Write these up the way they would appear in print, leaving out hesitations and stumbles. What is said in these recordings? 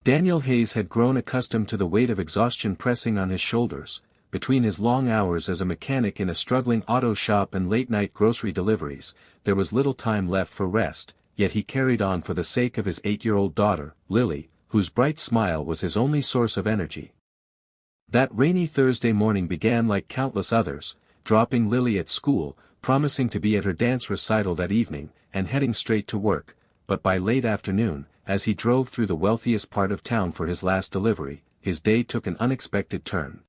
Daniel Hayes had grown accustomed to the weight of exhaustion pressing on his shoulders. Between his long hours as a mechanic in a struggling auto shop and late-night grocery deliveries, there was little time left for rest, yet he carried on for the sake of his 8-year-old daughter, Lily, whose bright smile was his only source of energy. That rainy Thursday morning began like countless others, dropping Lily at school, promising to be at her dance recital that evening, and heading straight to work, but by late afternoon, as he drove through the wealthiest part of town for his last delivery, his day took an unexpected turn.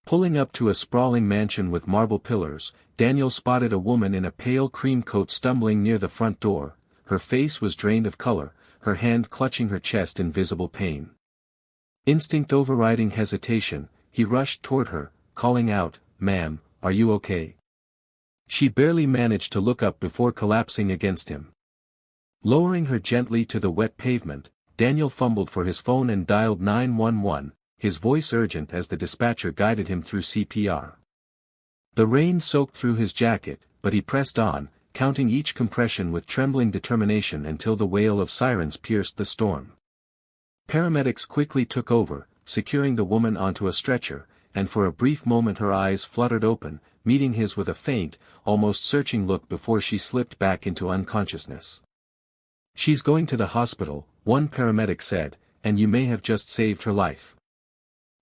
Pulling up to a sprawling mansion with marble pillars, Daniel spotted a woman in a pale cream coat stumbling near the front door. Her face was drained of color, her hand clutching her chest in visible pain. Instinct overriding hesitation, he rushed toward her, calling out, "Ma'am, are you okay?" She barely managed to look up before collapsing against him. Lowering her gently to the wet pavement, Daniel fumbled for his phone and dialed 911, his voice urgent as the dispatcher guided him through CPR. The rain soaked through his jacket, but he pressed on, counting each compression with trembling determination until the wail of sirens pierced the storm. Paramedics quickly took over, securing the woman onto a stretcher, and for a brief moment her eyes fluttered open, meeting his with a faint, almost searching look before she slipped back into unconsciousness. "She's going to the hospital," one paramedic said, "and you may have just saved her life."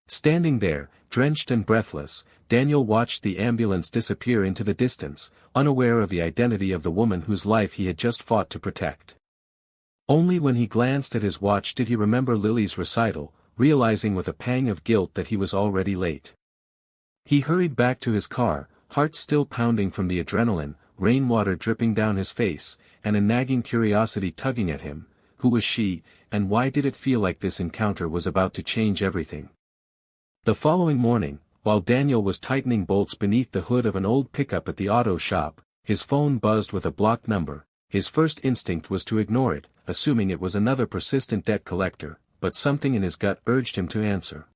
Standing there, drenched and breathless, Daniel watched the ambulance disappear into the distance, unaware of the identity of the woman whose life he had just fought to protect. Only when he glanced at his watch did he remember Lily's recital, realizing with a pang of guilt that he was already late. He hurried back to his car, heart still pounding from the adrenaline, rainwater dripping down his face, and a nagging curiosity tugging at him. Who was she, and why did it feel like this encounter was about to change everything? The following morning, while Daniel was tightening bolts beneath the hood of an old pickup at the auto shop, his phone buzzed with a blocked number. His first instinct was to ignore it, assuming it was another persistent debt collector, but something in his gut urged him to answer.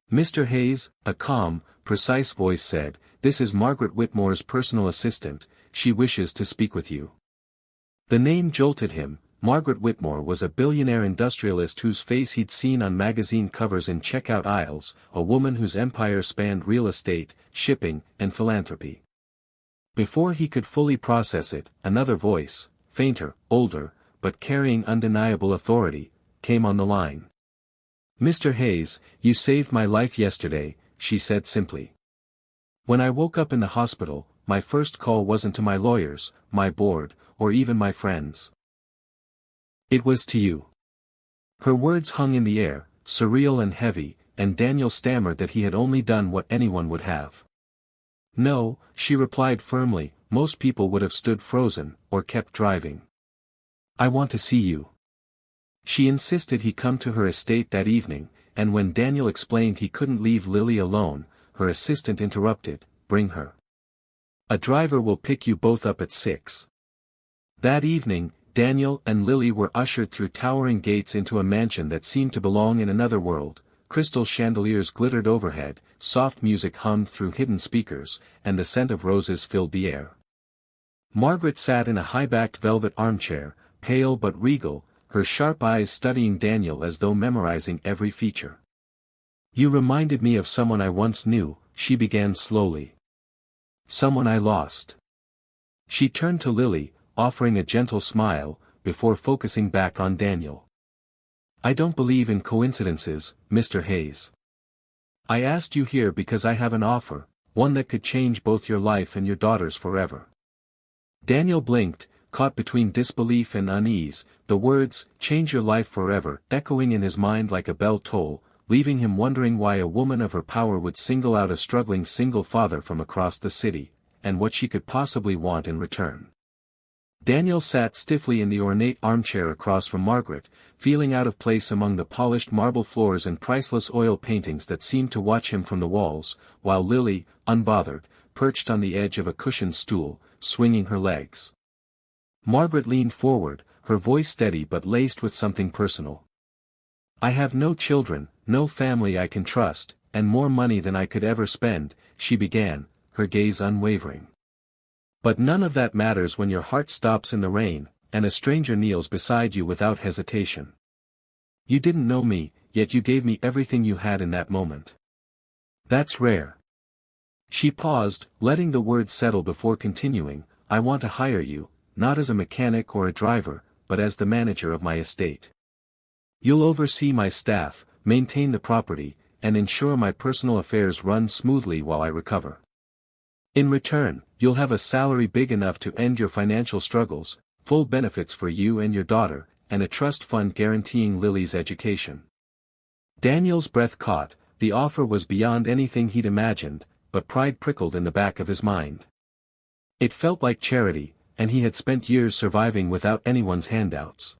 "Mr. Hayes," a calm, precise voice said, "this is Margaret Whitmore's personal assistant, she wishes to speak with you." The name jolted him. Margaret Whitmore was a billionaire industrialist whose face he'd seen on magazine covers in checkout aisles, a woman whose empire spanned real estate, shipping, and philanthropy. Before he could fully process it, another voice, fainter, older, but carrying undeniable authority, came on the line. "Mr. Hayes, you saved my life yesterday," she said simply. "When I woke up in the hospital, my first call wasn't to my lawyers, my board, or even my friends. It was to you." Her words hung in the air, surreal and heavy, and Daniel stammered that he had only done what anyone would have. "No," she replied firmly, "most people would have stood frozen, or kept driving. I want to see you." She insisted he come to her estate that evening, and when Daniel explained he couldn't leave Lily alone, her assistant interrupted, "Bring her. A driver will pick you both up at 6. That evening, Daniel and Lily were ushered through towering gates into a mansion that seemed to belong in another world. Crystal chandeliers glittered overhead, soft music hummed through hidden speakers, and the scent of roses filled the air. Margaret sat in a high-backed velvet armchair, pale but regal, her sharp eyes studying Daniel as though memorizing every feature. "You reminded me of someone I once knew," she began slowly. "Someone I lost." She turned to Lily, offering a gentle smile, before focusing back on Daniel. "I don't believe in coincidences, Mr. Hayes. I asked you here because I have an offer, one that could change both your life and your daughter's forever." Daniel blinked, caught between disbelief and unease, the words, "change your life forever," echoing in his mind like a bell toll, leaving him wondering why a woman of her power would single out a struggling single father from across the city, and what she could possibly want in return. Daniel sat stiffly in the ornate armchair across from Margaret, feeling out of place among the polished marble floors and priceless oil paintings that seemed to watch him from the walls, while Lily, unbothered, perched on the edge of a cushioned stool, swinging her legs. Margaret leaned forward, her voice steady but laced with something personal. "I have no children, no family I can trust, and more money than I could ever spend," she began, her gaze unwavering. "But none of that matters when your heart stops in the rain, and a stranger kneels beside you without hesitation." You didn't know me, yet you gave me everything you had in that moment. That's rare. She paused, letting the words settle before continuing. I want to hire you, not as a mechanic or a driver, but as the manager of my estate. You'll oversee my staff, maintain the property, and ensure my personal affairs run smoothly while I recover. In return, you'll have a salary big enough to end your financial struggles, full benefits for you and your daughter, and a trust fund guaranteeing Lily's education. Daniel's breath caught. The offer was beyond anything he'd imagined, but pride prickled in the back of his mind. It felt like charity, and he had spent years surviving without anyone's handouts.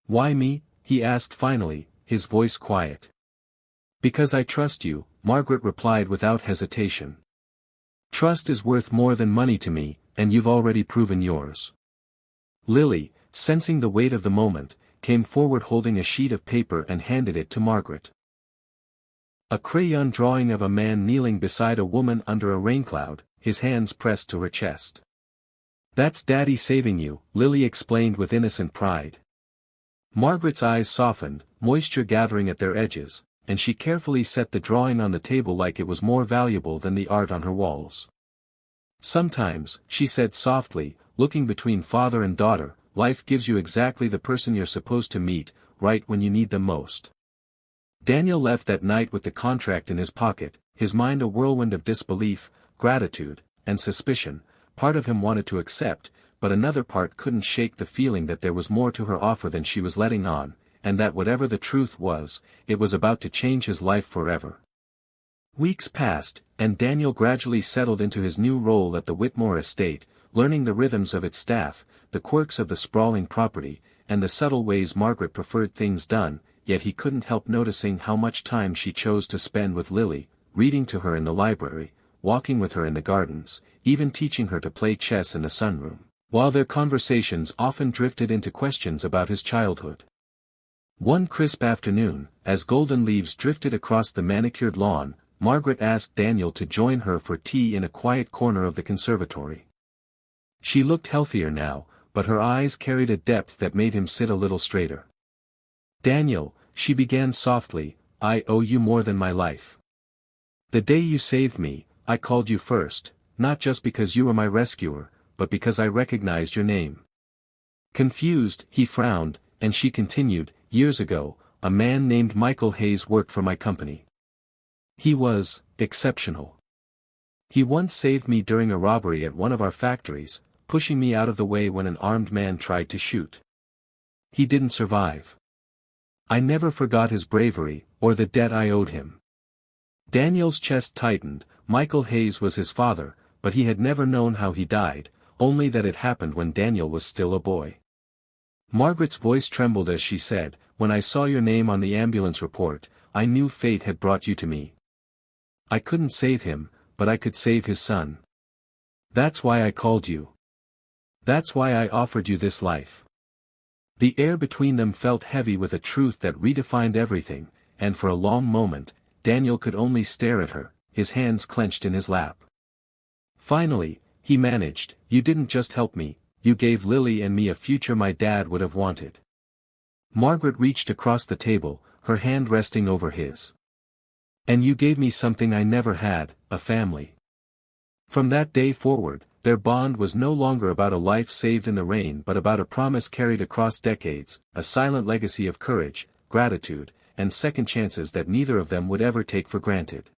Why me? He asked finally, his voice quiet. Because I trust you, Margaret replied without hesitation. Trust is worth more than money to me, and you've already proven yours. Lily, sensing the weight of the moment, came forward holding a sheet of paper and handed it to Margaret. A crayon drawing of a man kneeling beside a woman under a raincloud, his hands pressed to her chest. That's Daddy saving you, Lily explained with innocent pride. Margaret's eyes softened, moisture gathering at their edges, and she carefully set the drawing on the table like it was more valuable than the art on her walls. Sometimes, she said softly, looking between father and daughter, life gives you exactly the person you're supposed to meet, right when you need them most. Daniel left that night with the contract in his pocket, his mind a whirlwind of disbelief, gratitude, and suspicion. Part of him wanted to accept, but another part couldn't shake the feeling that there was more to her offer than she was letting on, and that whatever the truth was, it was about to change his life forever. Weeks passed, and Daniel gradually settled into his new role at the Whitmore estate, learning the rhythms of its staff, the quirks of the sprawling property, and the subtle ways Margaret preferred things done. Yet he couldn't help noticing how much time she chose to spend with Lily, reading to her in the library, walking with her in the gardens, even teaching her to play chess in the sunroom, while their conversations often drifted into questions about his childhood. One crisp afternoon, as golden leaves drifted across the manicured lawn, Margaret asked Daniel to join her for tea in a quiet corner of the conservatory. She looked healthier now, but her eyes carried a depth that made him sit a little straighter. Daniel, she began softly, I owe you more than my life. The day you saved me, I called you first, not just because you were my rescuer, but because I recognized your name. Confused, he frowned, and she continued, years ago, a man named Michael Hayes worked for my company. He was exceptional. He once saved me during a robbery at one of our factories, pushing me out of the way when an armed man tried to shoot. He didn't survive. I never forgot his bravery, or the debt I owed him. Daniel's chest tightened. Michael Hayes was his father, but he had never known how he died, only that it happened when Daniel was still a boy. Margaret's voice trembled as she said, when I saw your name on the ambulance report, I knew fate had brought you to me. I couldn't save him, but I could save his son. That's why I called you. That's why I offered you this life. The air between them felt heavy with a truth that redefined everything, and for a long moment, Daniel could only stare at her, his hands clenched in his lap. Finally, he managed, you didn't just help me, you gave Lily and me a future my dad would have wanted. Margaret reached across the table, her hand resting over his. And you gave me something I never had, a family. From that day forward, their bond was no longer about a life saved in the rain but about a promise carried across decades, a silent legacy of courage, gratitude, and second chances that neither of them would ever take for granted.